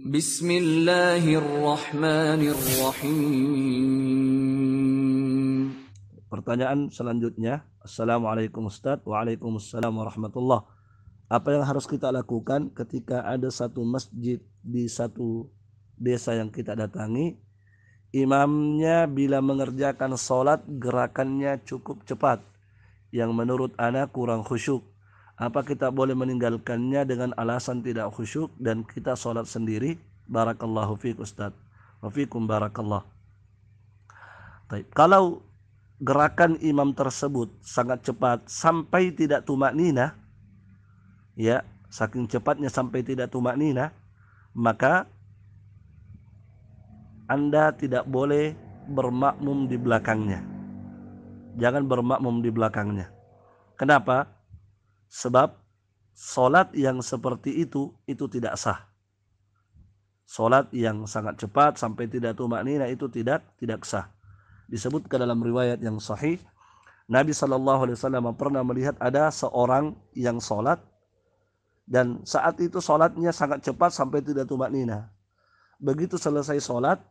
Bismillahirrahmanirrahim. Pertanyaan selanjutnya. Assalamualaikum Ustaz. Waalaikumsalam warahmatullah. Apa yang harus kita lakukan ketika ada satu masjid di satu desa yang kita datangi, imamnya bila mengerjakan sholat gerakannya cukup cepat, yang menurut ana kurang khusyuk. Apa kita boleh meninggalkannya dengan alasan tidak khusyuk dan kita sholat sendiri? Barakallahu fiik Ustaz. Wa fiikum barakallah. Baik. Kalau gerakan imam tersebut sangat cepat sampai tidak tumakninah, ya, saking cepatnya sampai tidak tumakninah, maka Anda tidak boleh bermakmum di belakangnya. Jangan bermakmum di belakangnya. Kenapa? Sebab solat yang seperti itu tidak sah. Solat yang sangat cepat sampai tidak tumakninah itu tidak sah. Disebutkan dalam riwayat yang sahih, Nabi SAW pernah melihat ada seorang yang solat, dan saat itu solatnya sangat cepat sampai tidak tumakninah. Begitu selesai solat,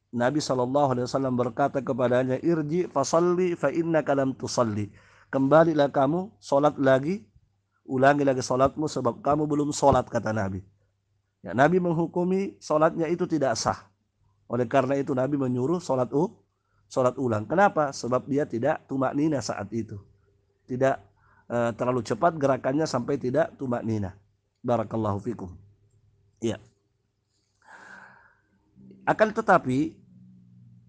Nabi SAW berkata kepadanya, irji fasalli fa innaka lam tusalli. Kembalilah kamu, solat lagi, ulangi lagi solatmu sebab kamu belum solat, kata Nabi. Ya, Nabi menghukumi solatnya itu tidak sah. Oleh karena itu Nabi menyuruh solat ulang. Kenapa? Sebab dia tidak tumakninah saat itu. Tidak terlalu cepat gerakannya sampai tidak tumakninah. Barakallahu fikum. Ya. Akan tetapi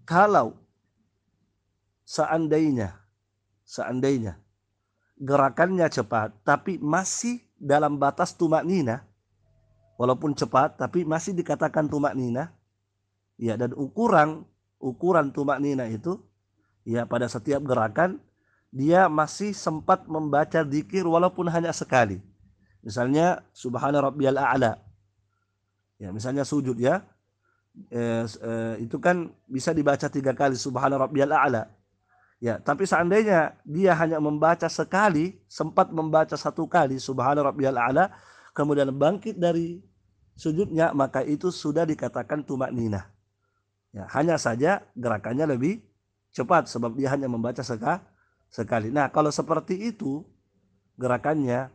kalau seandainya gerakannya cepat tapi masih dalam batas tumakninah, walaupun cepat tapi masih dikatakan tumakninah, ya, dan ukuran tumakninah itu, ya, pada setiap gerakan dia masih sempat membaca dzikir walaupun hanya sekali. Misalnya subhana rabbiyal a'la. Ya, misalnya sujud, ya. Itu kan bisa dibaca 3 kali subhana rabbiyal a'la. Ya, tapi seandainya dia hanya membaca sekali, sempat membaca 1 kali subhana rabbiyal a'la, kemudian bangkit dari sujudnya, maka itu sudah dikatakan tumakninah. Ya, hanya saja gerakannya lebih cepat sebab dia hanya membaca sekali. Nah, kalau seperti itu gerakannya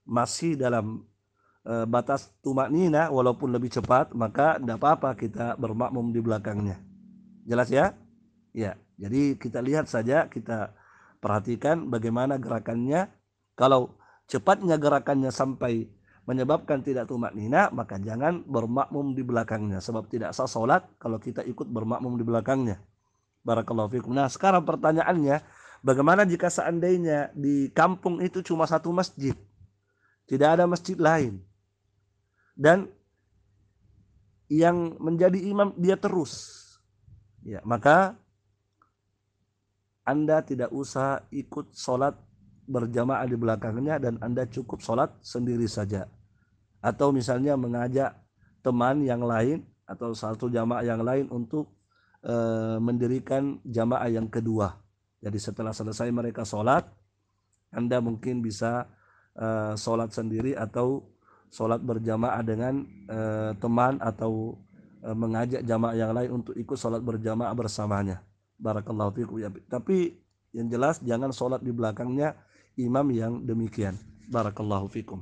masih dalam batas tumakninah walaupun lebih cepat, maka tidak apa-apa kita bermakmum di belakangnya. Jelas, ya? Ya, jadi kita lihat saja, kita perhatikan bagaimana gerakannya. Kalau cepatnya gerakannya sampai menyebabkan tidak tumakninah, maka jangan bermakmum di belakangnya sebab tidak sah salat kalau kita ikut bermakmum di belakangnya. Barakallahu fikum. Nah, sekarang pertanyaannya, bagaimana jika seandainya di kampung itu cuma 1 masjid, tidak ada masjid lain, dan yang menjadi imam dia terus, ya, maka Anda tidak usah ikut sholat berjamaah di belakangnya dan Anda cukup sholat sendiri saja. Atau misalnya mengajak teman yang lain atau satu jamaah yang lain untuk mendirikan jamaah yang kedua. Jadi setelah selesai mereka sholat, Anda mungkin bisa sholat sendiri atau sholat berjamaah dengan teman, atau mengajak jamaah yang lain untuk ikut sholat berjamaah bersamanya. Barakallahu fikum. Ya, tapi yang jelas jangan sholat di belakangnya imam yang demikian. Barakallahu fikum.